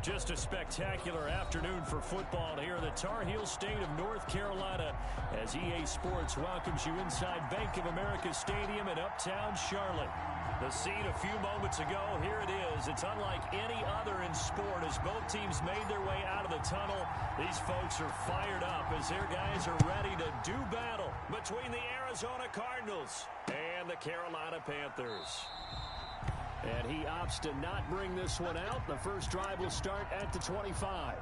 Just a spectacular afternoon for football here in the Tar Heel state of North Carolina as EA Sports welcomes you inside Bank of America Stadium in uptown Charlotte. The scene a few moments ago, here it is. It's unlike any other in sport as both teams made their way out of the tunnel. These folks are fired up as their guys are ready to do battle between the Arizona Cardinals and the Carolina Panthers. And he opts to not bring this one out. The first drive will start at the 25.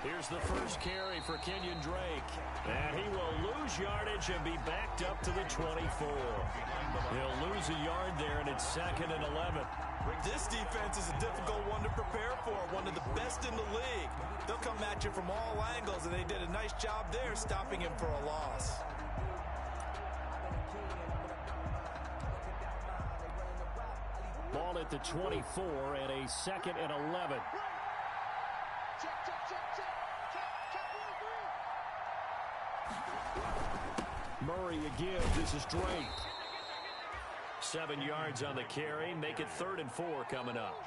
Here's the first carry for Kenyon Drake. And he will lose yardage and be backed up to the 24. He'll lose a yard there, and it's 2nd and 11. This defense is a difficult one to prepare for, one of the best in the league. They'll come at you from all angles, and they did a nice job there stopping him for a loss. Ball at the 24 and a 2nd and 11. Murray again. This is Drake. 7 yards on the carry. Make it 3rd and 4 coming up.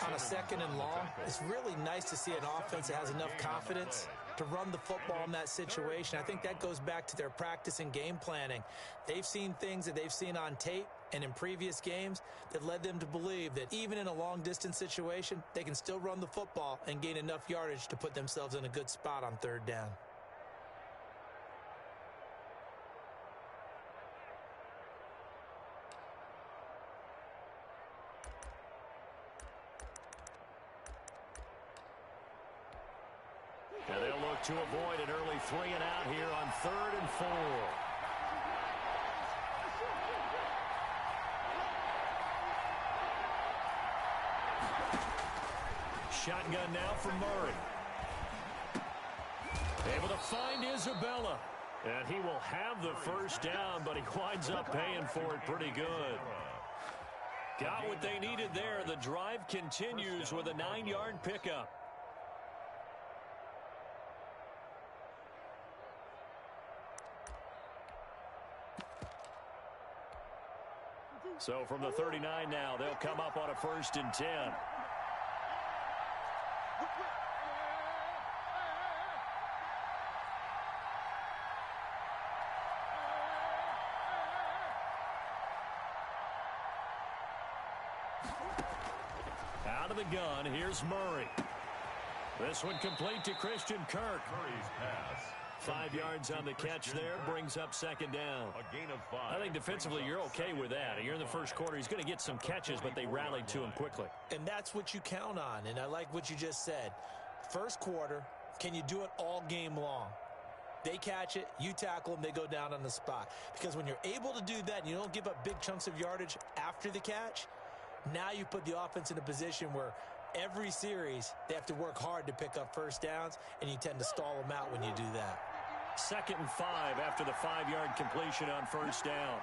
On a 2nd and long, it's really nice to see an offense that has enough confidence to run the football in that situation. I think that goes back to their practice and game planning. They've seen things that they've seen on tape and in previous games that led them to believe that even in a long-distance situation, they can still run the football and gain enough yardage to put themselves in a good spot on 3rd down. And they'll look to avoid an early 3 and out here on 3rd and 4. Shotgun now for Murray. Able to find Isabella. And he will have the first down, but he winds up paying for it pretty good. Got what they needed there. The drive continues with a 9-yard pickup. So from the 39 now, they'll come up on a 1st and 10. Out of the gun, here's Murray. This one complete to Christian Kirk. Murray's pass. 5 yards on the catch there, brings up 2nd down. A gain of 5. I think defensively you're okay with that. You're in the first quarter. He's going to get some catches, but they rallied to him quickly. And that's what you count on, and I like what you just said. First quarter, can you do it all game long? They catch it, you tackle them, they go down on the spot. Because when you're able to do that and you don't give up big chunks of yardage after the catch, now you put the offense in a position where every series they have to work hard to pick up first downs, and you tend to stall them out when you do that. 2nd and 5 after the 5-yard completion on 1st down.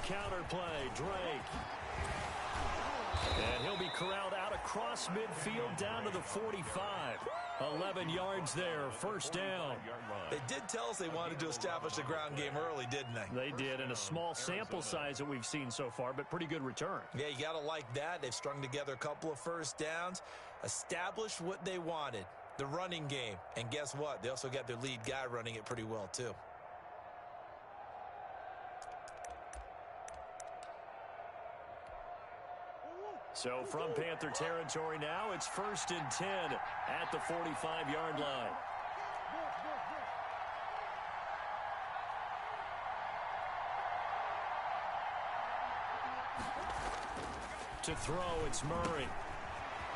Counter play, Drake. And he'll be corralled out across midfield down to the 45. 11 yards there, 1st down. They did tell us they wanted to establish a ground game early, didn't they? They did, in a small sample size that we've seen so far, but pretty good return. Yeah, you got to like that. They've strung together a couple of first downs, established what they wanted, the running game. And guess what? They also got their lead guy running it pretty well, too. So from Panther territory now, it's 1st and 10 at the 45-yard line. To throw, it's Murray.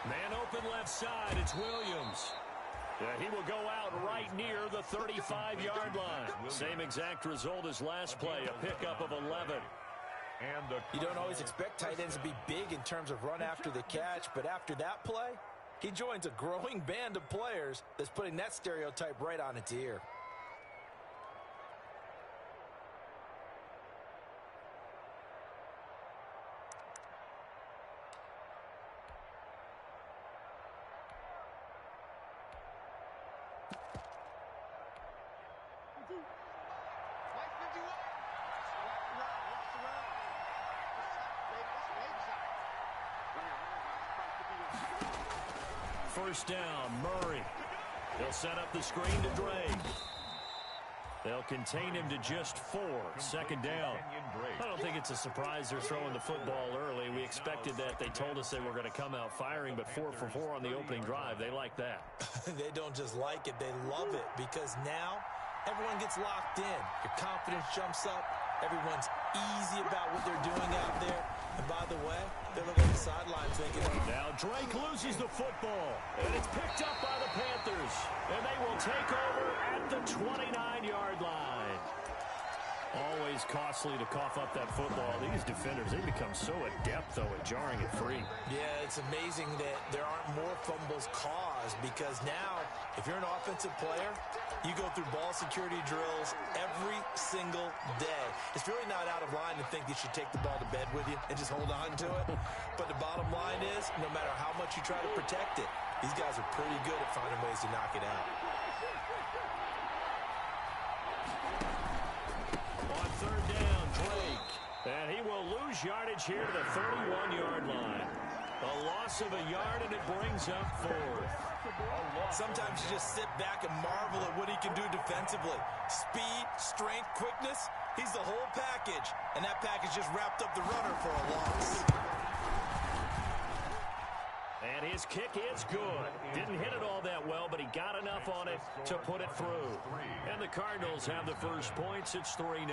Man open left side, it's Williams. He will go out right near the 35-yard line. Same exact result as last play, a pickup of 11. You don't always expect tight ends to be big in terms of run after the catch, but after that play, He joins a growing band of players that's putting that stereotype right on its ear. First down, Murray. They'll set up the screen to Drake. They'll contain him to just 4. Second down. I don't think it's a surprise they're throwing the football early. We expected that. They told us they were going to come out firing, but 4 for 4 on the opening drive. They like that. They don't just like it, they love it, because now everyone gets locked in. Your confidence jumps up. Everyone's easy about what they're doing out there. And by the way, they're looking at the sideline thinking, now Drake loses the football, and it's picked up by the Panthers. And they will take over at the 29-yard line. Always costly to cough up that football. These defenders, they become so adept, though, at jarring it free. Yeah, it's amazing that there aren't more fumbles caused, because now, if you're an offensive player, you go through ball security drills every single day. It's really not out of line to think you should take the ball to bed with you and just hold on to it. But the bottom line is, no matter how much you try to protect it, these guys are pretty good at finding ways to knock it out. On third down, Drake. And he will lose yardage here to the 31-yard line. A loss of a yard, and it brings up 4th. Sometimes you just sit back and marvel at what he can do defensively. Speed, strength, quickness, he's the whole package. And that package just wrapped up the runner for a loss. And his kick is good. Didn't hit it all that well, but he got enough on it to put it through. And the Cardinals have the first points. It's 3-0.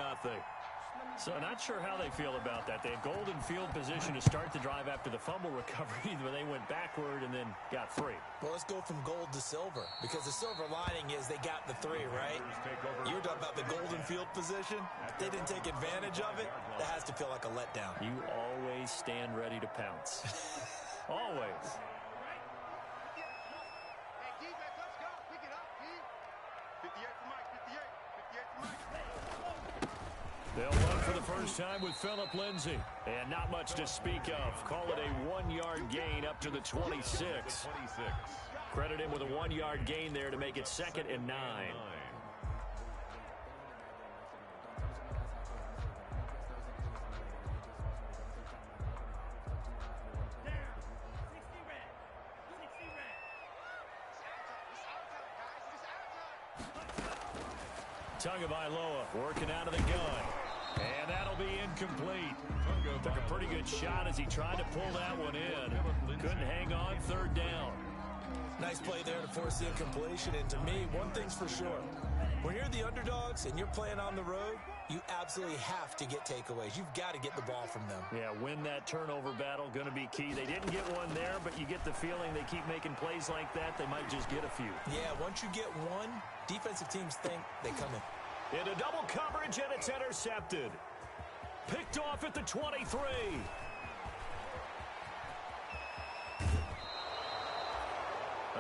So not sure how they feel about that. They had golden field position to start the drive after the fumble recovery, but they went backward and then got 3. Well, let's go from gold to silver, because the silver lining is they got the 3, right? You were talking about the golden field position. They didn't take advantage of it. That has to feel like a letdown. You always stand ready to pounce. Always. They'll run for the first time with Phillip Lindsay. And not much to speak of. Call it a 1-yard gain up to the 26. Credit him with a 1-yard gain there to make it 2nd and 9. Tagovailoa working out of the gun. And that'll be incomplete. Took a pretty good shot as he tried to pull that one in. Couldn't hang on. 3rd down. Nice play there to force the incompletion. And to me, one thing's for sure. When you're the underdogs and you're playing on the road, you absolutely have to get takeaways. You've got to get the ball from them. Yeah, win that turnover battle, going to be key. They didn't get one there, but you get the feeling they keep making plays like that, they might just get a few. Yeah, once you get one, defensive teams think they come in. Into double coverage, and it's intercepted. Picked off at the 23.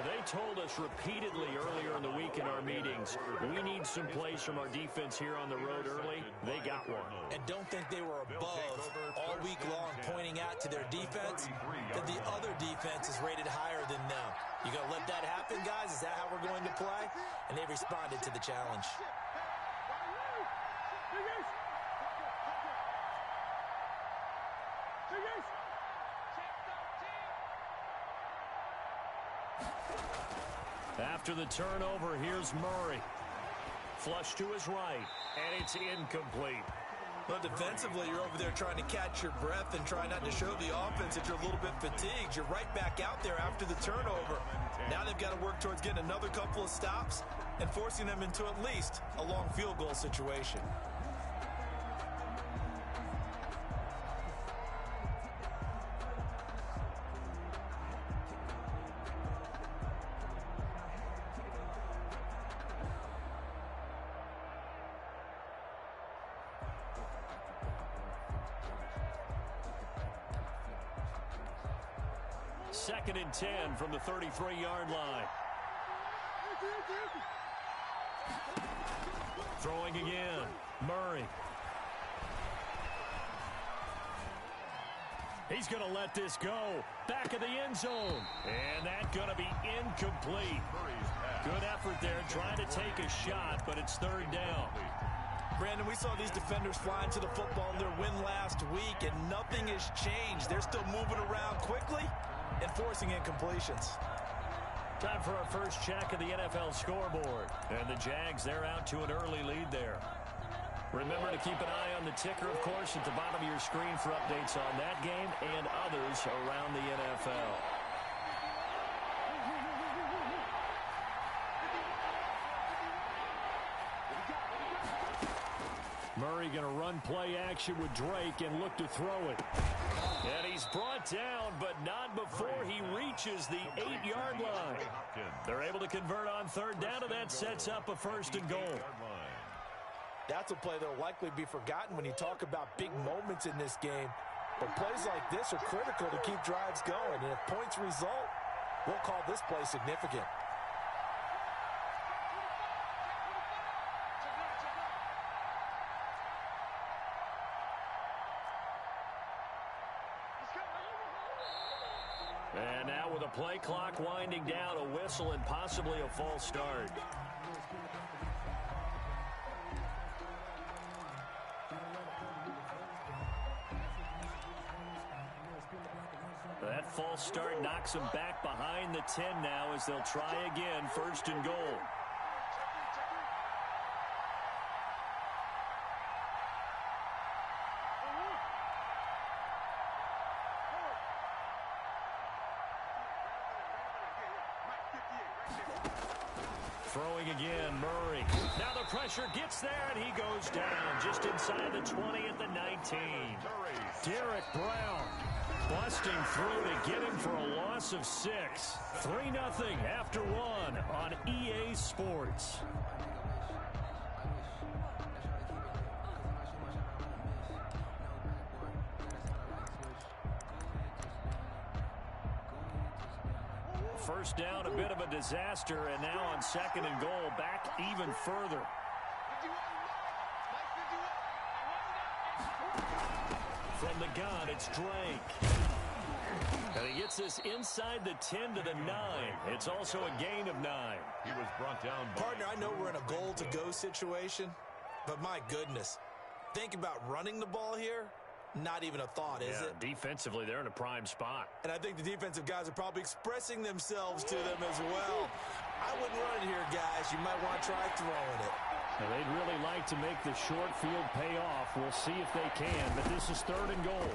They told us repeatedly earlier in the week in our meetings, we need some plays from our defense here on the road early. They got one. And don't think they were above all week long pointing out to their defense that the other defense is rated higher than them. You going to let that happen, guys? Is that how we're going to play? And they responded to the challenge. After the turnover, here's Murray. Flush to his right, and it's incomplete. Well, defensively, you're over there trying to catch your breath and try not to show the offense that you're a little bit fatigued. You're right back out there after the turnover. Now they've got to work towards getting another couple of stops and forcing them into at least a long field goal situation. 2nd and 10 from the 33-yard line. Throwing again. Murray. He's going to let this go. Back of the end zone. And that's going to be incomplete. Good effort there trying to take a shot, but it's 3rd down. Brandon, we saw these defenders flying to the football in their win last week, and nothing has changed. They're still moving around quickly and forcing incompletions. Time for our first check of the NFL scoreboard. And the Jags, they're out to an early lead there. Remember to keep an eye on the ticker, of course, at the bottom of your screen for updates on that game and others around the NFL. Murray going to run play action with Drake and look to throw it. And he's brought down, but not before he reaches the 8-yard line. They're able to convert on 3rd down, and that sets up a 1st and goal. That's a play that will likely be forgotten when you talk about big moments in this game. But plays like this are critical to keep drives going. And if points result, we'll call this play significant. And now with a play clock winding down, a whistle and possibly a false start. That false start knocks them back behind the 10 now as they'll try again, 1st and goal. Throwing again, Murray. Now the pressure gets there, and he goes down just inside the 20 at the 19. Derek Brown busting through to get him for a loss of 6. 3-0 after 1 on EA Sports. First down, a bit of a disaster, and now on 2nd and goal, back even further. From the gun, it's Drake. And he gets this inside the 10 to the 9. It's also a gain of 9. He was brought down by... Partner, I know we're in a goal-to-go situation, but my goodness, think about running the ball here. Not even a thought, is it? Defensively, they're in a prime spot. And I think the defensive guys are probably expressing themselves to them as well. I wouldn't run it here, guys. You might want to try throwing it. Now, they'd really like to make the short field pay off. We'll see if they can, but this is 3rd and goal.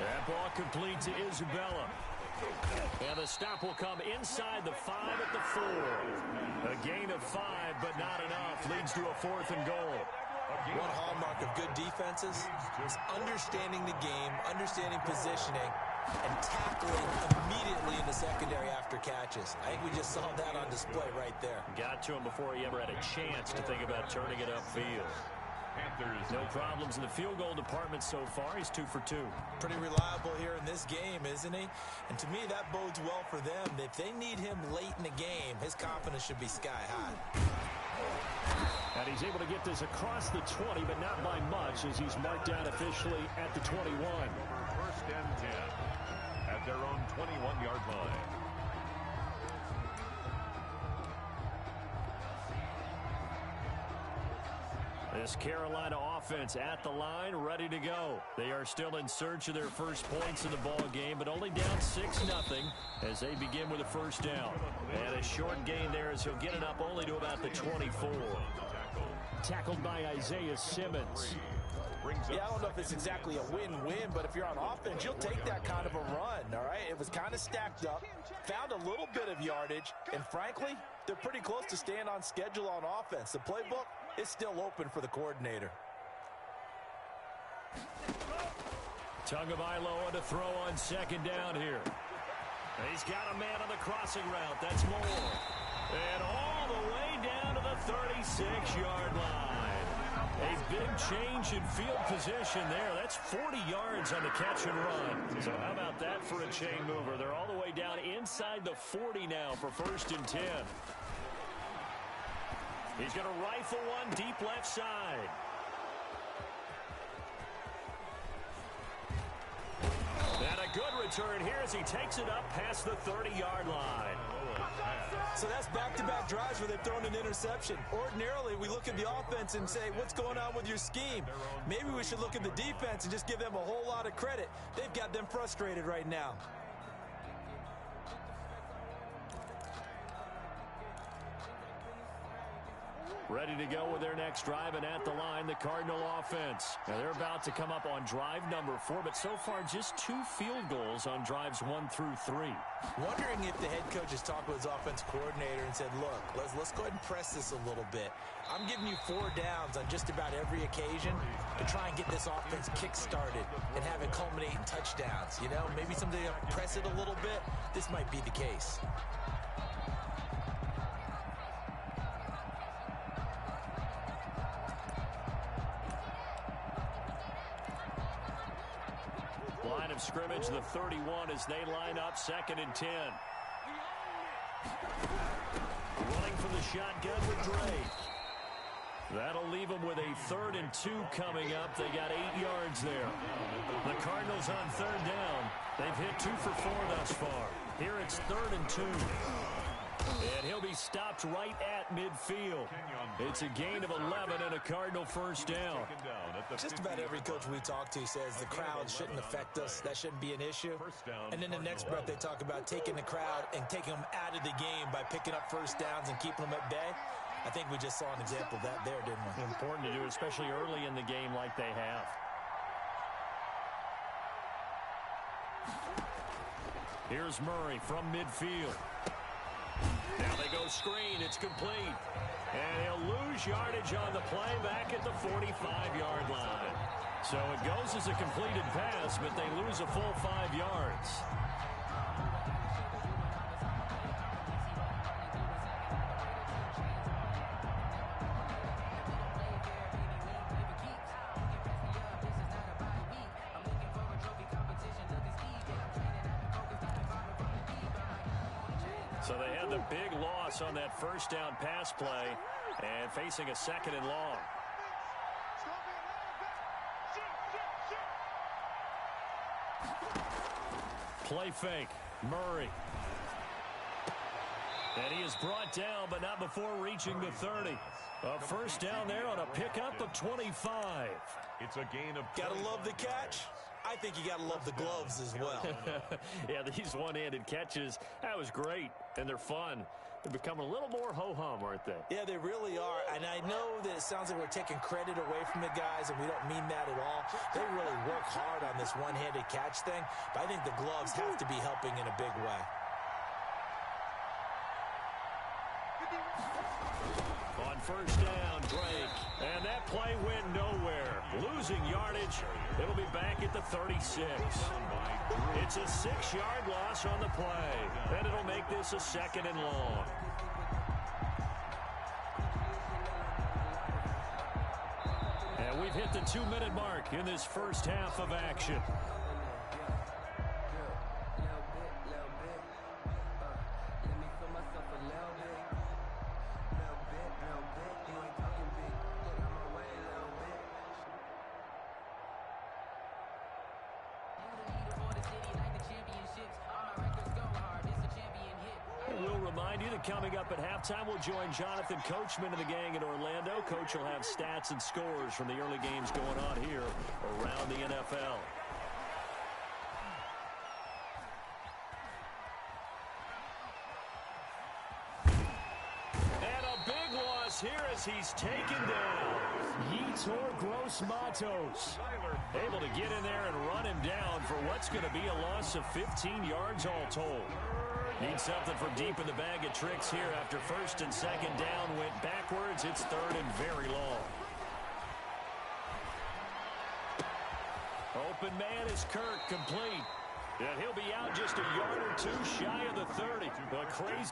That ball complete to Isabella. And the stop will come inside the 5 at the 4. A gain of 5, but not enough. Leads to a 4th and goal. One hallmark of good defenses is understanding the game, understanding positioning, and tackling immediately in the secondary after catches. I think we just saw that on display right there. Got to him before he ever had a chance to think about turning it upfield. Panthers. No problems in the field goal department so far. He's 2 for 2. Pretty reliable here in this game, isn't he? And to me, that bodes well for them. If they need him late in the game, his confidence should be sky high. And he's able to get this across the 20, but not by much, as he's marked down officially at the 21. 1st and 10 at their own 21-yard line. This Carolina offense at the line, ready to go. They are still in search of their first points in the ball game, but only down 6-0 as they begin with a 1st down. And a short gain there as he'll get it up only to about the 24. Tackled by Isaiah Simmons. Yeah, I don't know if it's exactly a win-win, but if you're on offense, you'll take that kind of a run, all right? It was kind of stacked up, found a little bit of yardage, and frankly, they're pretty close to staying on schedule on offense. The playbook is still open for the coordinator. Tagovailoa to throw on 2nd down here. He's got a man on the crossing route. That's Moore. And all the way down to the 36-yard line. A big change in field position there. That's 40 yards on the catch and run. So how about that for a chain mover? They're all the way down inside the 40 now for 1st and 10. He's going to rifle one deep left side. And a good return here as he takes it up past the 30-yard line. So that's back-to-back drives where they've thrown an interception. Ordinarily, we look at the offense and say, what's going on with your scheme? Maybe we should look at the defense and just give them a whole lot of credit. They've got them frustrated right now. Ready to go with their next drive, and at the line, the Cardinal offense. Now they're about to come up on drive number 4, but so far just 2 field goals on drives 1 through 3. Wondering if the head coach has talked with his offense coordinator and said, look, let's go ahead and press this a little bit. I'm giving you 4 downs on just about every occasion to try and get this offense kick-started and have it culminate in touchdowns. You know, maybe someday I'll press it a little bit. This might be the case. Line of scrimmage, the 31 as they line up 2nd and 10. Running from the shotgun with Drake. That'll leave them with a 3rd and 2 coming up. They got 8 yards there. The Cardinals on 3rd down. They've hit 2 for 4 thus far. Here it's 3rd and 2. And he'll be stopped right at midfield. It's a gain of 11 and a Cardinal 1st down. Just about every coach we talk to says the crowd shouldn't affect us. That shouldn't be an issue. And then the next breath they talk about taking the crowd and taking them out of the game by picking up 1st downs and keeping them at bay. I think we just saw an example of that there, didn't we? Important to do, especially early in the game like they have. Here's Murray from midfield. Now they go screen. It's complete. And he'll lose yardage on the play back at the 45-yard line. So it goes as a completed pass, but they lose a full 5 yards. So they had the big loss on that 1st down pass play and facing a 2nd and long. Play fake. Murray. And he is brought down, but not before reaching the 30. A 1st down there on a pickup of 25. It's a gain of... Gotta love the catch. I think you got to love the gloves as well. Yeah, these one-handed catches, that was great, and they're fun. They're becoming a little more ho-hum, aren't they? Yeah, they really are, and I know that it sounds like we're taking credit away from the guys, and we don't mean that at all. They really work hard on this one-handed catch thing, but I think the gloves have to be helping in a big way. On 1st down, Drake. And that play went nowhere. Losing yardage. It'll be back at the 36. It's a 6-yard loss on the play. And it'll make this a 2nd and long. And we've hit the 2-minute mark in this first half of action. Coming up at halftime, we'll join Jonathan Coachman of the gang in Orlando. Coach will have stats and scores from the early games going on here around the NFL. And a big loss here as he's taken down. Yetur Gross-Matos able to get in there and run him down for what's going to be a loss of 15 yards all told. Need something from deep in the bag of tricks here after 1st and 2nd down went backwards. It's 3rd and very long. Open man is Kirk, complete. And he'll be out just a yard or 2 shy of the 30. A crazy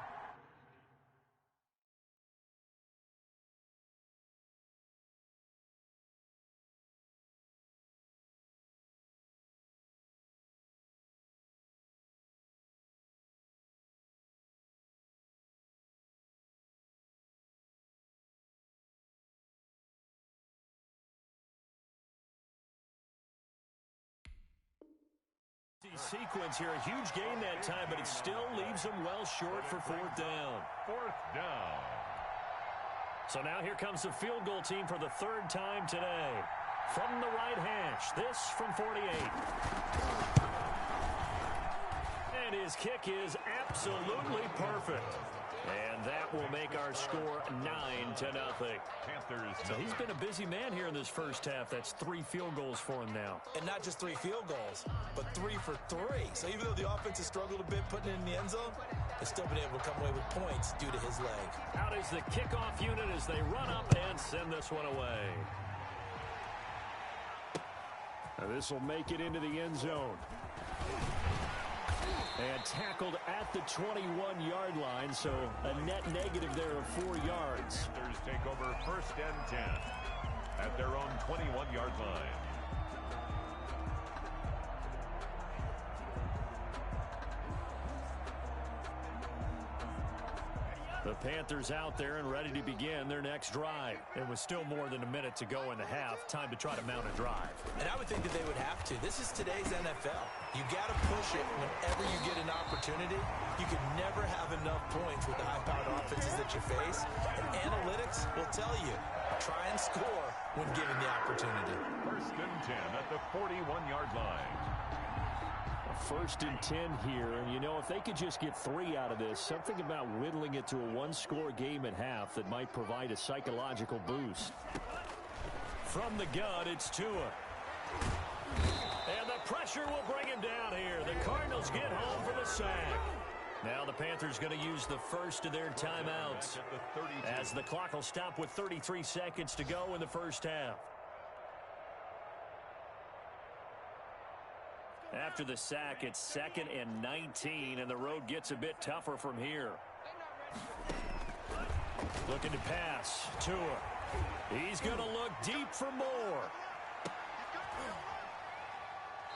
Sequence here, a huge gain that time, but it still leaves them well short for fourth down. Fourth down. So now here comes the field goal team for the third time today. From the right hash, this from 48. And his kick is absolutely perfect. And that will make our score 9-0. Panthers. So he's been a busy man here in this first half. That's 3 field goals for him now. And not just 3 field goals, but 3 for 3. So even though the offense has struggled a bit putting it in the end zone, they've still been able to come away with points due to his leg. Out is the kickoff unit as they run up and send this one away. Now this will make it into the end zone. And tackled at the 21-yard line, so a net negative there of 4 yards. Panthers take over first and 10 at their own 21-yard line. The Panthers out there and ready to begin their next drive. It was still more than a minute to go in the half. Time to try to mount a drive. And I would think that they would have to. This is today's NFL. You got to push it whenever you get an opportunity. You can never have enough points with the high-powered offenses that you face. And analytics will tell you, try and score when given the opportunity. First and 10 at the 41-yard line. First and 10 here, and you know, if they could just get 3 out of this, something about whittling it to a one-score game at half that might provide a psychological boost. From the gun, it's Tua. And the pressure will bring him down here. The Cardinals get home for the sack. Now the Panthers going to use the first of their timeouts as the clock will stop with 33 seconds to go in the first half. After the sack, it's 2nd and 19, and the road gets a bit tougher from here. Looking to pass. Tua. He's going to look deep for more.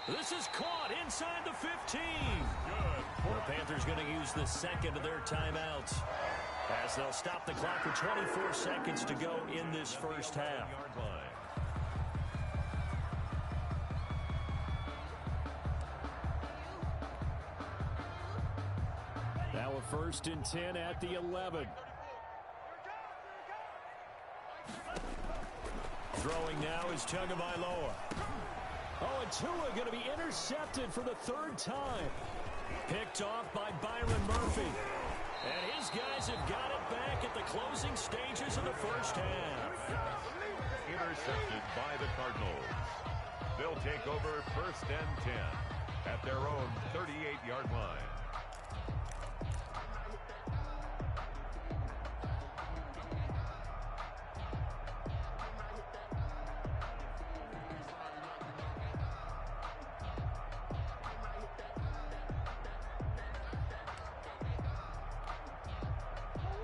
This is caught inside the 15. Good. The Panthers going to use the second of their timeouts as they'll stop the clock with 24 seconds to go in this first half. Now a first and 10 at the 11. Throwing now is Tagovailoa. Oh, and Tua going to be intercepted for the 3rd time. Picked off by Byron Murphy. And his guys have got it back at the closing stages of the first half. Intercepted by the Cardinals. They'll take over first and 10 at their own 38-yard line.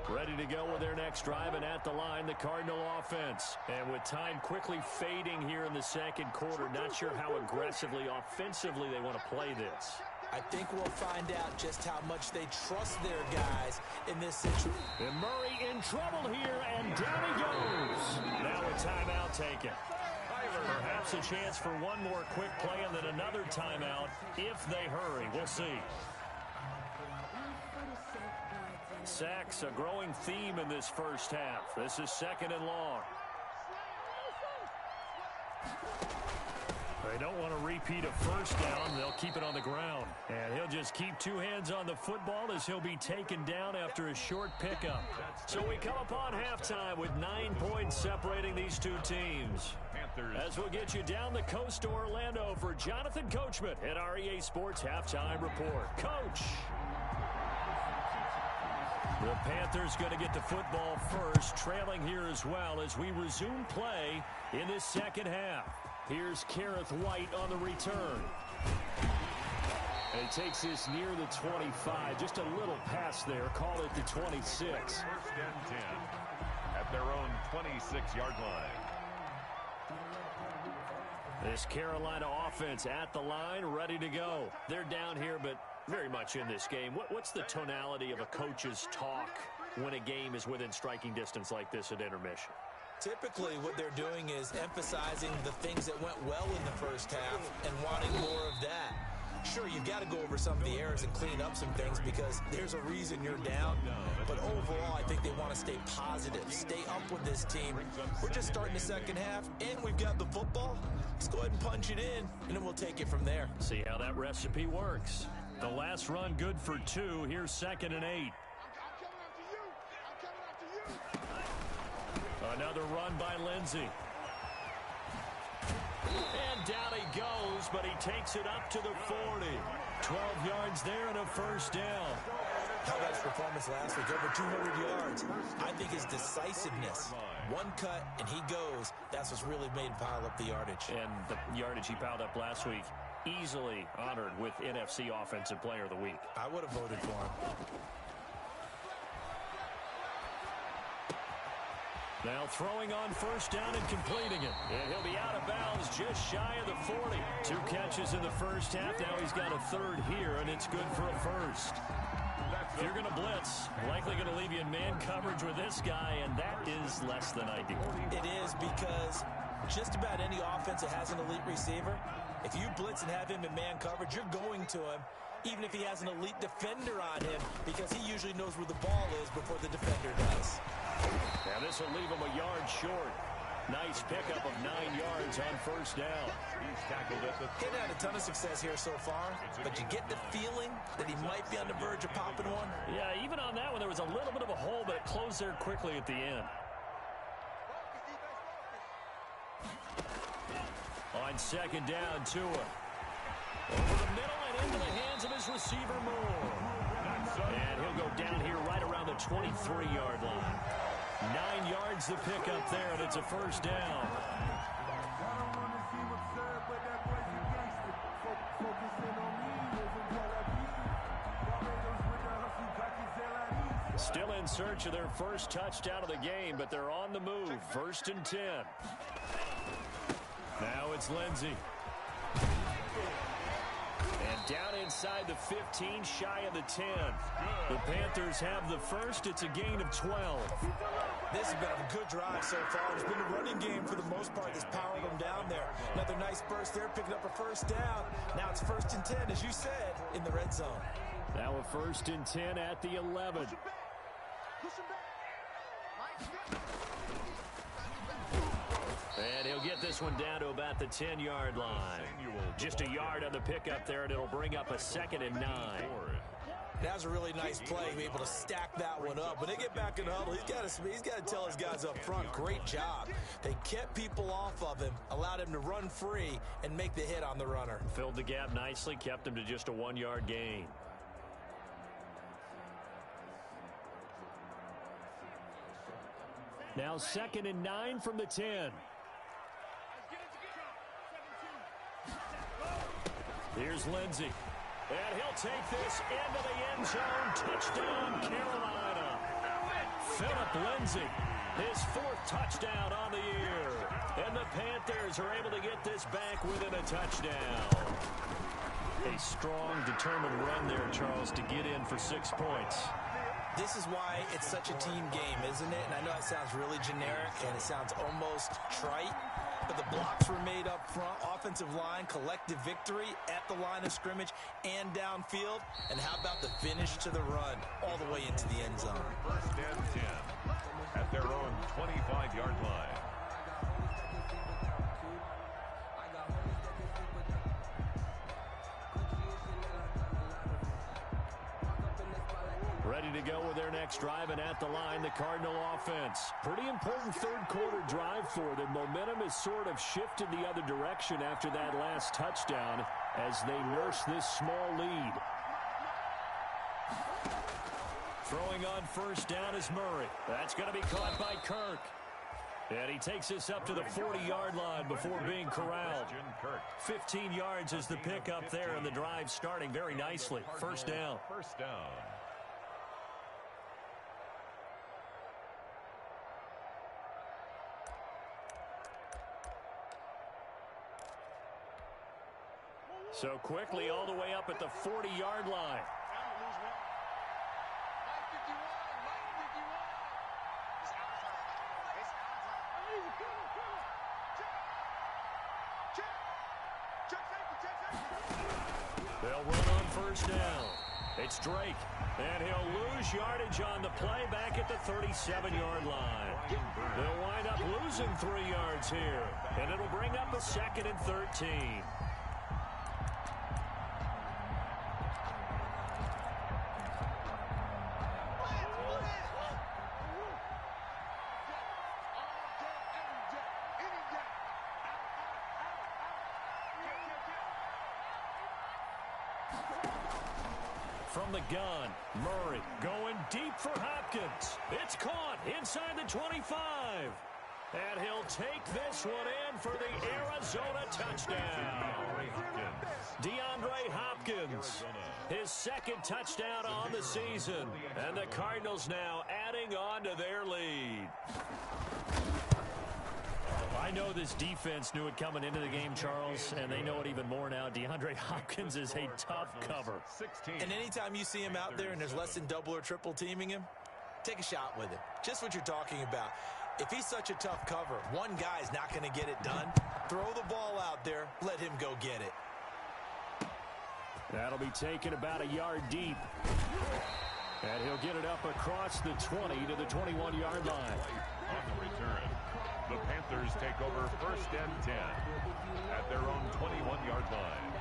Ready to go with their next drive, and at the line, the Cardinal offense. And with time quickly fading here in the second quarter, not sure how aggressively, offensively they want to play this. I think we'll find out just how much they trust their guys in this situation. And Murray in trouble here, and down he goes. Now a timeout taken. Perhaps a chance for one more quick play and then another timeout if they hurry. We'll see. Sacks, a growing theme in this first half. This is 2nd and long. They don't want to repeat a first down. They'll keep it on the ground. And he'll just keep 2 hands on the football as he'll be taken down after a short pickup. So we come upon halftime with 9 points separating these two teams. As we'll get you down the coast to Orlando for Jonathan Coachman at our EA Sports Halftime Report. Coach! The Panthers going to get the football first, trailing here as well as we resume play in this second half. Here's Kareth White on the return. And he takes this near the 25. Just a little pass there. Call it the 26. First and 10 at their own 26-yard line. This Carolina offense at the line, ready to go. They're down here, but very much in this game. What's the tonality of a coach's talk when a game is within striking distance like this at intermission? Typically, what they're doing is emphasizing the things that went well in the first half and wanting more of that. Sure, you've got to go over some of the errors and clean up some things because there's a reason you're down. But overall, I think they want to stay positive, stay up with this team. We're just starting the second half, and we've got the football. Let's go ahead and punch it in, and then we'll take it from there. See how that recipe works. The last run good for 2. Here's 2nd and 8. Another run by Lindsey. And down he goes, but he takes it up to the 40. 12 yards there and a first down. How about his performance last week? Over 200 yards. I think his decisiveness. One cut, and he goes. That's what's really made him pile up the yardage. And the yardage he piled up last week, easily honored with NFC Offensive Player of the Week. I would have voted for him. Now throwing on first down and completing it. And he'll be out of bounds just shy of the 40. 2 catches in the first half. Now he's got a 3rd here, and it's good for a first. If you're going to blitz, likely going to leave you in man coverage with this guy, and that is less than ideal. It is because just about any offense that has an elite receiver, if you blitz and have him in man coverage, you're going to him, even if he has an elite defender on him, because he usually knows where the ball is before the defender does. Now this will leave him a yard short. Nice pickup of 9 yards on first down. He's tackled at the... He's had a ton of success here so far, but you get the feeling that he might be on the verge of popping one. Yeah, even on that one, there was a little bit of a hole, but it closed there quickly at the end. On 2nd down, Tua. Over the middle and into the hands of his receiver, Moore. And he'll go down here right around the 23-yard line. 9 yards to pick up there, and it's a first down. Still in search of their first touchdown of the game, but they're on the move. 1st and 10. Now it's Lindsey. And down inside the 15, shy of the 10. The Panthers have the first. It's a gain of 12. This has been a good drive so far. It's been a running game for the most part that's powered them down there. Another nice burst there, picking up a first down. Now it's 1st and 10, as you said, in the red zone. Now a 1st and 10 at the 11. And he'll get this one down to about the 10-yard line. Just a yard on the pickup there, and it'll bring up a 2nd and 9. That was a really nice play, able to stack that one up. When they get back in the huddle, he's got to tell his guys up front, great job. They kept people off of him, allowed him to run free, and make the hit on the runner. Filled the gap nicely, kept him to just a 1-yard gain. Now 2nd and 9 from the 10. Here's Lindsey. And he'll take this into the end zone. Touchdown, Carolina. Phillip Lindsey, his 4th touchdown on the year. And the Panthers are able to get this back within a touchdown. A strong, determined run there, Charles, to get in for 6 points. This is why it's such a team game, isn't it? And I know it sounds really generic and it sounds almost trite, but the blocks were made up front, offensive line, collective victory at the line of scrimmage and downfield. And how about the finish to the run all the way into the end zone? 1st and 10 at their own 25-yard line. Ready to go with their next drive, and at the line, the Cardinal offense. Pretty important 3rd quarter drive for them. Momentum has sort of shifted the other direction after that last touchdown as they nurse this small lead. Throwing on first down is Murray. That's going to be caught by Kirk. And he takes this up to the 40-yard line before being corralled. 15 yards is the pickup there, and the drive starting very nicely. First down. First down. So quickly all the way up at the 40-yard line. They'll run on first down. It's Drake, and he'll lose yardage on the play back at the 37-yard line. They'll wind up losing 3 yards here, and it'll bring up a 2nd and 13. From the gun, Murray going deep for Hopkins. It's caught inside the 25. And he'll take this one in for the Arizona touchdown. DeAndre Hopkins, his 2nd touchdown on the season. And the Cardinals now adding on to their lead. I know this defense knew it coming into the game, Charles, and they know it even more now. DeAndre Hopkins is a tough cover. And anytime you see him out there and there's less than double or triple teaming him, take a shot with him. Just what you're talking about. If he's such a tough cover, one guy's not going to get it done. Throw the ball out there. Let him go get it. That'll be taken about a yard deep. And he'll get it up across the 20 to the 21-yard line. On the return, the Panthers take over 1st and 10 at their own 21-yard line.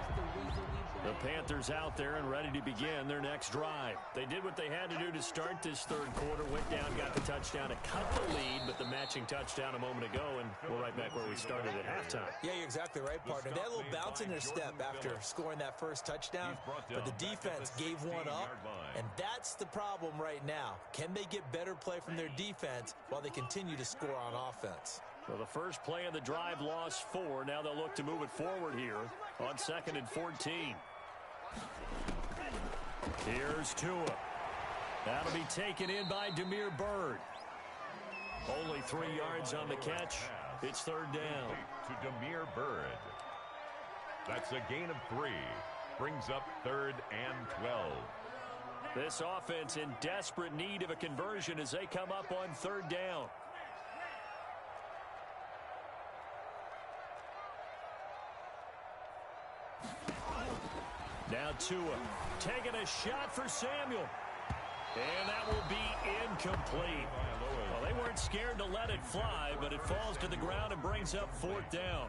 The Panthers out there and ready to begin their next drive. They did what they had to do to start this 3rd quarter, went down, got the touchdown to cut the lead, but the matching touchdown a moment ago, and we're right back where we started at halftime. Yeah, you're exactly right, partner. They had a little bounce in their step after scoring that first touchdown, but the defense gave one up, and that's the problem right now. Can they get better play from their defense while they continue to score on offense? Well, the first play of the drive lost 4. Now they'll look to move it forward here on 2nd and 14. Here's Tua. That'll be taken in by Damiere Byrd. Only 3 yards on the catch. It's 3rd down. To Damiere Byrd. That's a gain of 3. Brings up 3rd and 12. This offense in desperate need of a conversion as they come up on 3rd down. Now Tua taking a shot for Samuel. And that will be incomplete. Well, they weren't scared to let it fly, but it falls to the ground and brings up 4th down.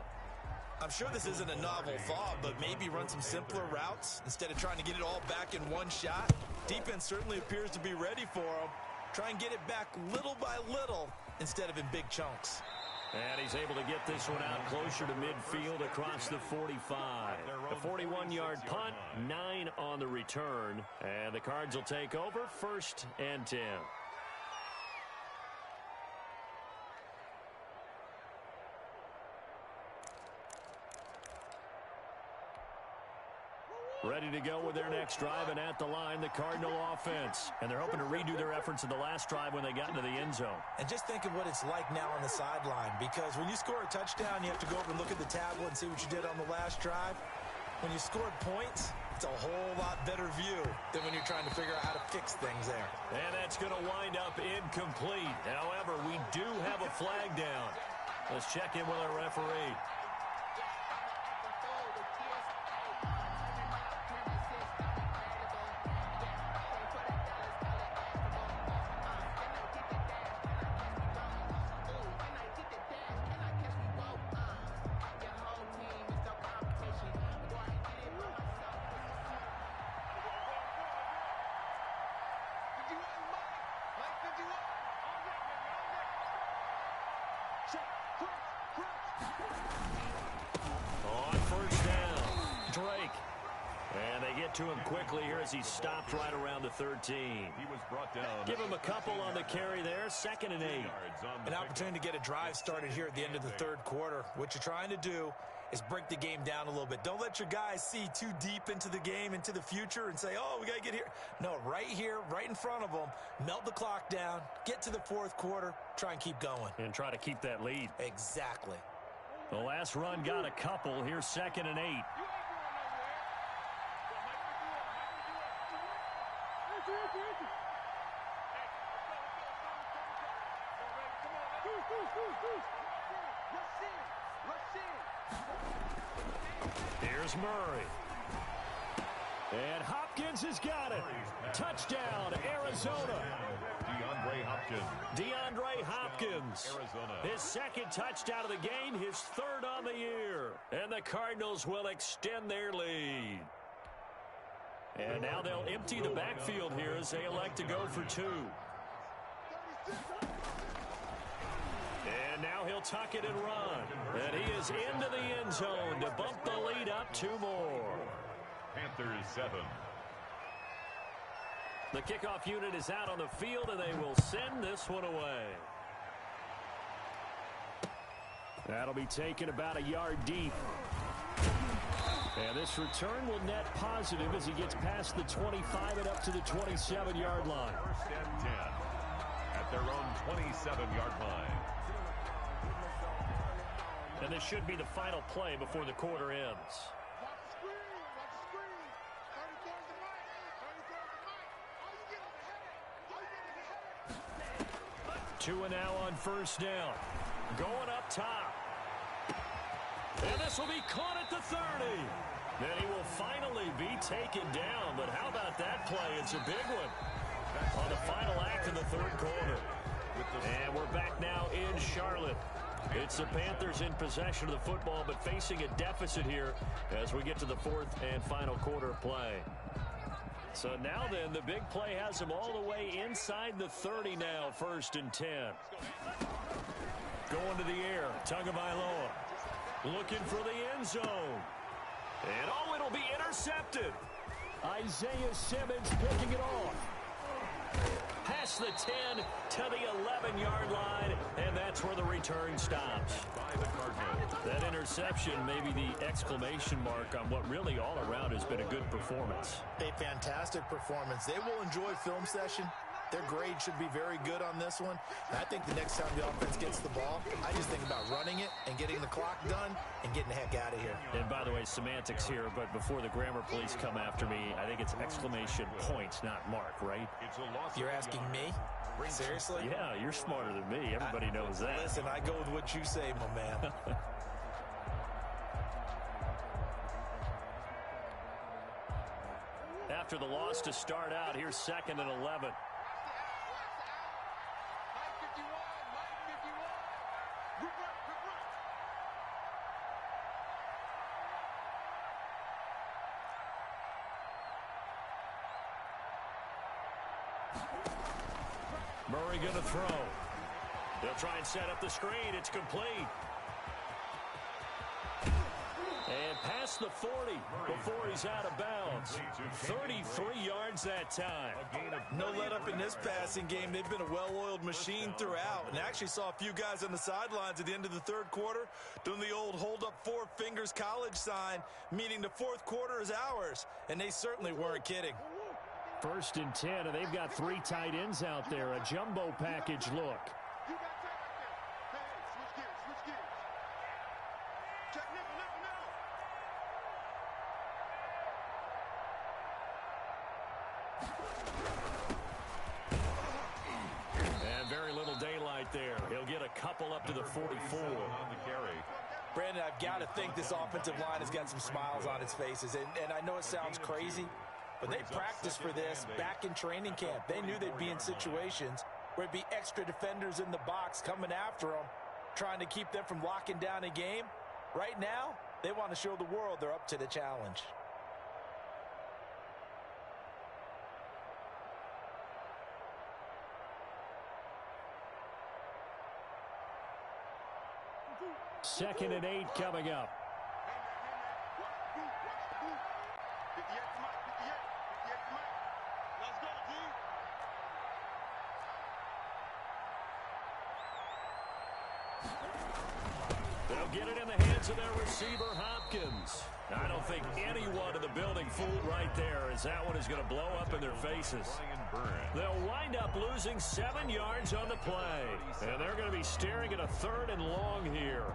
I'm sure this isn't a novel thought, but maybe run some simpler routes instead of trying to get it all back in one shot. Defense certainly appears to be ready for him. Try and get it back little by little instead of in big chunks. And he's able to get this one out closer to midfield across the 45. The 41-yard punt, 9 on the return. And the Cards will take over 1st and 10. Ready to go with their next drive, and at the line, the Cardinal offense. And they're hoping to redo their efforts in the last drive when they got into the end zone. And just think of what it's like now on the sideline, because when you score a touchdown, you have to go over and look at the tablet and see what you did on the last drive. When you scored points, it's a whole lot better view than when you're trying to figure out how to fix things there. And that's going to wind up incomplete. However, we do have a flag down. Let's check in with our referee. On first down, Drake. And they get to him quickly here as he stopped right around the 13. He was brought down. Give him a couple on the carry there. 2nd and 8. An opportunity to get a drive started here at the end of the 3rd quarter. What you're trying to do is break the game down a little bit. Don't let your guys see too deep into the game, into the future, and say, oh, we got to get here. No, right here, right in front of them, melt the clock down, get to the 4th quarter, try and keep going. And try to keep that lead. Exactly. The last run got a couple. Here's 2nd and 8. Here's Murray. And Hopkins has got it. Touchdown, Arizona. DeAndre Hopkins. Arizona. His second touchdown of the game, his third on the year. And the Cardinals will extend their lead. And now they'll empty the backfield here as they elect to go for two. And now he'll tuck it and run. And he is into the end zone to bump the lead up two more. Panthers 7. The kickoff unit is out on the field, and they will send this one away. That'll be taken about a yard deep. And this return will net positive as he gets past the 25 and up to the 27-yard line. First and 10 at their own 27-yard line. And this should be the final play before the quarter ends. 2 and now on first down. Going up top. And this will be caught at the 30. Then he will finally be taken down. But how about that play? It's a big one on the final act of the third quarter. And we're back now in Charlotte. It's the Panthers in possession of the football, but facing a deficit here as we get to the fourth and final quarter of play. So now then, the big play has them all the way inside the 30 now, first and 10. Going to the air, Tagovailoa looking for the end zone. And oh, it'll be intercepted. Isaiah Simmons picking it off. Past the 10 to the 11-yard line, and that's where the return stops. By the Cardinals. That interception may be the exclamation mark on what really all around has been a good performance. A fantastic performance. They will enjoy film session. Their grade should be very good on this one. And I think the next time the offense gets the ball, I just think about running it and getting the clock done and getting the heck out of here. And by the way, semantics here, but before the grammar police come after me, I think it's exclamation points, not mark, right? It's a loss. You're asking me? Seriously? Yeah, you're smarter than me. Everybody knows that. Listen, I go with what you say, my man. After the loss to start out, here's second and 11. Murray going to throw. They'll try and set up the screen. It's complete. And past the 40 before he's out of bounds. 33 yards that time. No let up in this passing game. They've been a well-oiled machine throughout. And actually saw a few guys on the sidelines at the end of the third quarter doing the old hold up 4 fingers college sign, meaning the fourth quarter is ours. And they certainly weren't kidding. First and 10, and they've got 3 tight ends out there. A jumbo package look. And very little daylight there. He'll get a couple up to the 44. On the carry. Brandon, I've got to think this offensive line has got some smiles on its faces. And I know it sounds crazy, but they practiced for this back in training camp. They knew they'd be in situations where it'd be extra defenders in the box coming after them, trying to keep them from locking down a game. Right now, they want to show the world they're up to the challenge. Second and 8 coming up. They'll get it in the hands of their receiver, Hopkins. I don't think anyone in the building fooled right there, as that one is going to blow up in their faces. They'll wind up losing 7 yards on the play. And they're going to be staring at a third and long here.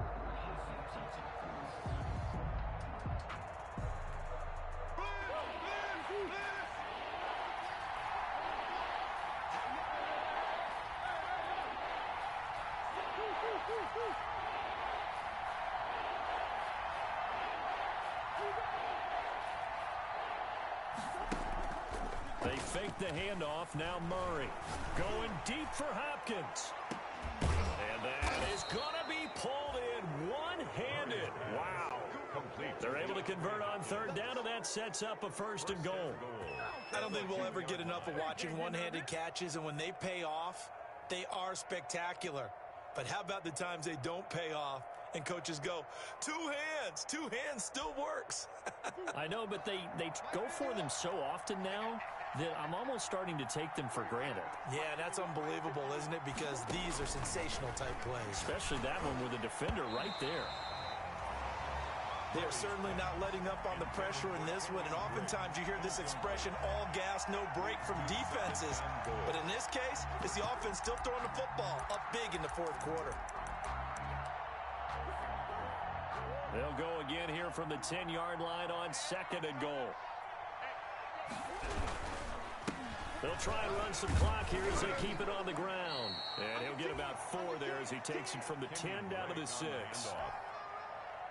break the handoff. Now Murray going deep for Hopkins. And that is going to be pulled in one-handed. Wow. They're able to convert on third down, and that sets up a 1st and goal. I don't think we'll ever get enough of watching one-handed catches, and when they pay off, they are spectacular. But how about the times they don't pay off and coaches go, two hands still works. I know, but they go for them so often now that I'm almost starting to take them for granted. Yeah, that's unbelievable, isn't it? Because these are sensational type plays. Especially that one with a defender right there. They are certainly not letting up on the pressure in this one, and oftentimes you hear this expression, all gas, no break from defenses. But in this case, it's the offense still throwing the football up big in the 4th quarter. They'll go again here from the 10-yard line on 2nd and goal. They'll try and run some clock here as they keep it on the ground. And he'll get about 4 there as he takes it from the 10 down to the 6.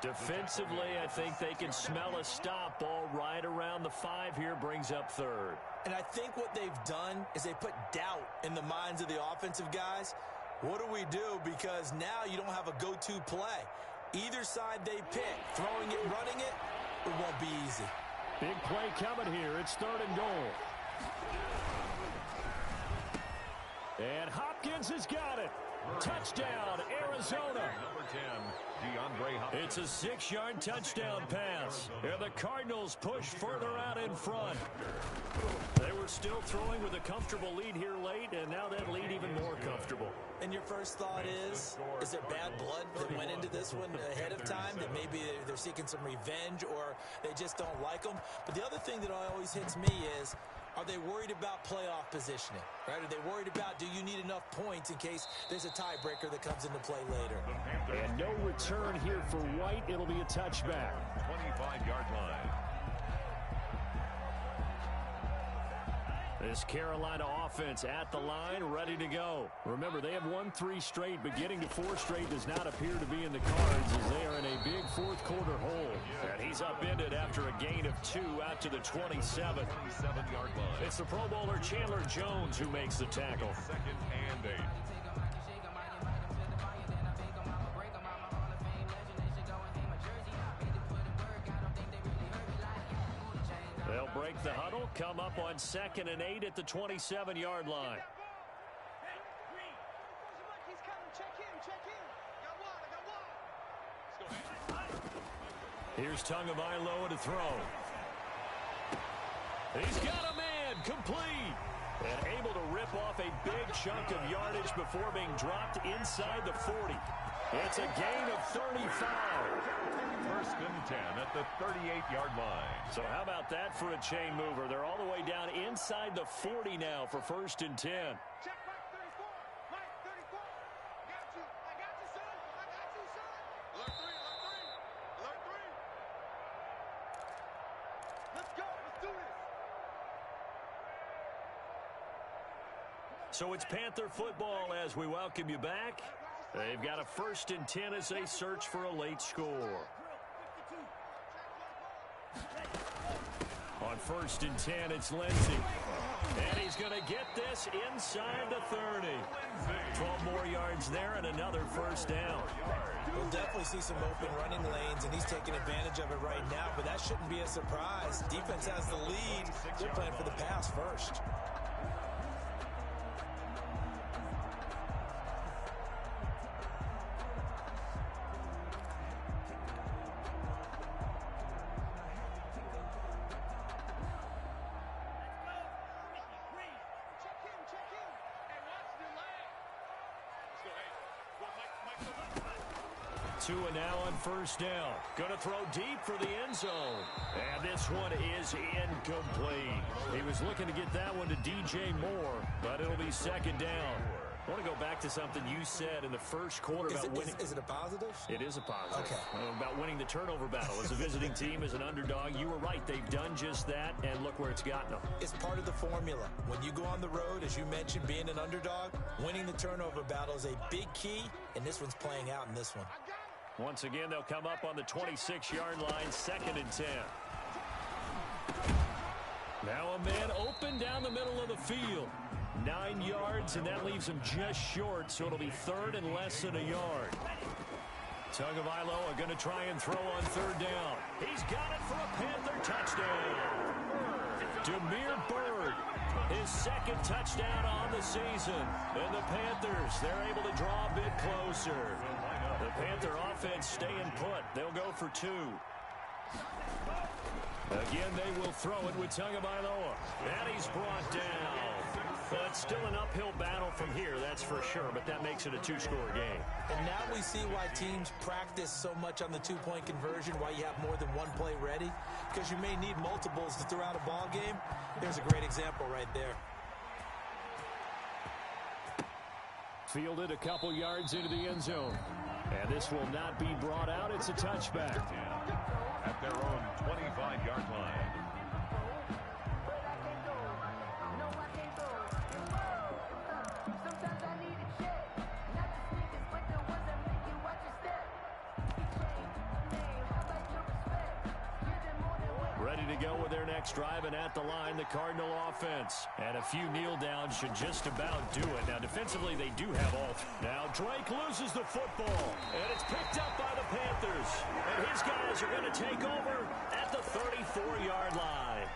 Defensively, I think they can smell a stop ball right around the 5 here, brings up 3rd. And I think what they've done is they put doubt in the minds of the offensive guys. What do we do? Because now you don't have a go-to play. Either side they pick, throwing it, running it, it won't be easy. Big play coming here. It's 3rd and goal. And Hopkins has got it. Touchdown, Arizona. Number 10, DeAndre Hopkins. It's a 6-yard touchdown pass. And the Cardinals push further out in front. They were still throwing with a comfortable lead here late, and now that lead even more comfortable. And your first thought is there bad blood that went into this one ahead of time, that maybe they're seeking some revenge or they just don't like them? But the other thing that always hits me is, are they worried about playoff positioning? Right? Are they worried about, do you need enough points in case there's a tiebreaker that comes into play later? And no return here for White. It'll be a touchback. 25-yard line. This Carolina offense at the line, ready to go. Remember, they have won 3 straight, but getting to 4 straight does not appear to be in the cards as they are in a big 4th quarter hole. And he's upended after a gain of 2 out to the 27. 27-yard line. It's the Pro Bowler Chandler Jones who makes the tackle. 2nd and 8. They'll break the huddle, come up on 2nd and 8 at the 27-yard line. Here's Tagovailoa to throw. He's got a man, complete. And able to rip off a big chunk of yardage before being dropped inside the 40. It's a gain of 35. 1st and 10 at the 38-yard line. So how about that for a chain mover? They're all the way down inside the 40 now for 1st and 10. Check back 34. Mike, 34. I got you, son. I got you, son. Alert 3, alert 3. Alert 3. Let's go. Let's do this. So it's Panther football as we welcome you back. They've got a 1st and 10 as they search for a late score. On 1st and 10, it's Lindsey. And he's going to get this inside the 30. 12 more yards there and another 1st down. We'll definitely see some open running lanes, and he's taking advantage of it right now, but that shouldn't be a surprise. Defense has the lead. They're playing for the pass first. And now on 1st down. Going to throw deep for the end zone. And this one is incomplete. He was looking to get that one to DJ Moore, but it'll be 2nd down. I want to go back to something you said in the 1st quarter about winning. Is it a positive? It is a positive. Okay. About winning the turnover battle. As a visiting team, as an underdog, you were right. They've done just that, and look where it's gotten them. It's part of the formula. When you go on the road, as you mentioned, being an underdog, winning the turnover battle is a big key, and this one's playing out in this one. Once again, they'll come up on the 26-yard line, 2nd and 10. Now a man open down the middle of the field. 9 yards, and that leaves him just short, so it'll be third and less than a yard. Tagovailoa going to try and throw on third down. He's got it for a Panther touchdown. Demir Bird, his second touchdown on the season. And the Panthers, they're able to draw a bit closer. The Panther offense staying put. They'll go for 2. Again, they will throw it with Tagovailoa. And he's brought down. But still an uphill battle from here, that's for sure. But that makes it a 2-score game. And now we see why teams practice so much on the 2-point conversion, why you have more than one play ready. Because you may need multiples to throw out a ball game. There's a great example right there. Fielded a couple yards into the end zone. And this will not be brought out. It's a touchback. At their own 25-yard line. Ready to go with their next drive, and at the line, the Cardinal offense. And a few kneel downs should just about do it. Now, defensively, they do have all. Now, Drake loses the football, and it's picked up by the Panthers. And his guys are going to take over at the 34-yard line.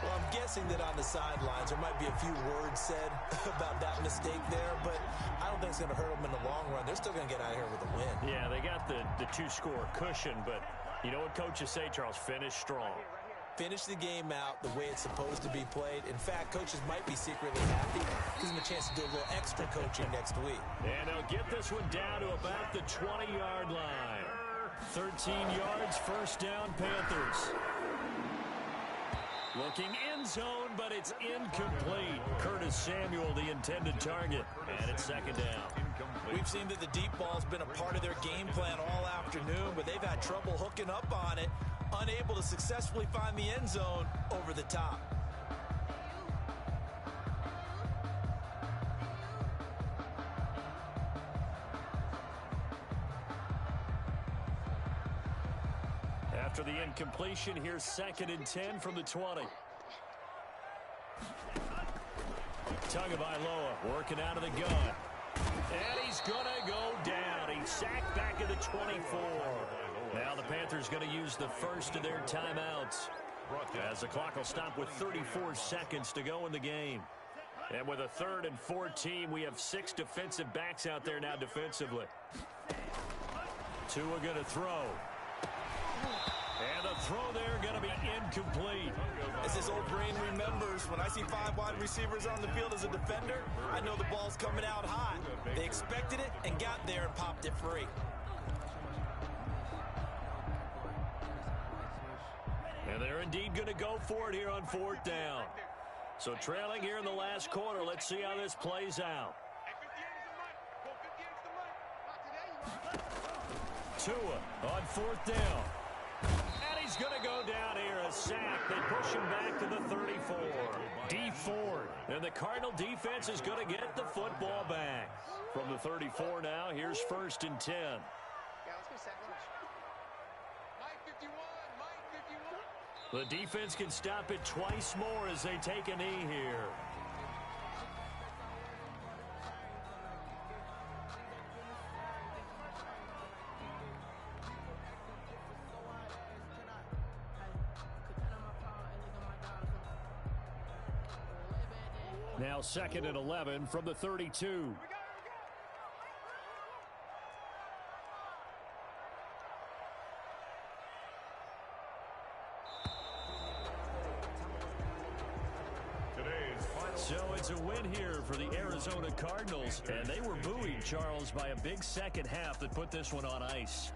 Well, I'm guessing that on the sidelines there might be a few words said about that mistake there, but I don't think it's going to hurt them in the long run. They're still going to get out of here with a win. Yeah, they got the 2-score cushion, but you know what coaches say, Charles? Finish strong. Finish the game out the way it's supposed to be played. In fact, coaches might be secretly happy. Gives them a chance to do a little extra coaching next week. And they'll get this one down to about the 20-yard line. 13 yards, first down, Panthers. Looking end zone, but it's incomplete. Curtis Samuel, the intended target, and it's second down. We've seen that the deep ball's been a part of their game plan all afternoon, but they've had trouble hooking up on it, unable to successfully find the end zone over the top. After the incompletion, here's 2nd and 10 from the 20. Tagovailoa working out of the gun. And he's going to go down. He's sacked back at the 24. Now the Panthers going to use the first of their timeouts, as the clock will stop with 34 seconds to go in the game. And with a 3rd and 14, we have 6 defensive backs out there now defensively. Tua going to throw. And the throw there going to be incomplete. As his old brain remembers, when I see 5 wide receivers on the field as a defender, I know the ball's coming out hot. They expected it and got there and popped it free. And they're indeed going to go for it here on 4th down. So trailing here in the last quarter, let's see how this plays out. Tua on 4th down. And he's going to go down here, a sack. They push him back to the 34. D Ford. And the Cardinal defense is going to get the football back. From the 34 now, here's 1st and 10. The defense can stop it twice more as they take a knee here. Now 2nd and 11 from the 32. So it's a win here for the Arizona Cardinals, and they were buoyed, Charles, by a big second half that put this one on ice.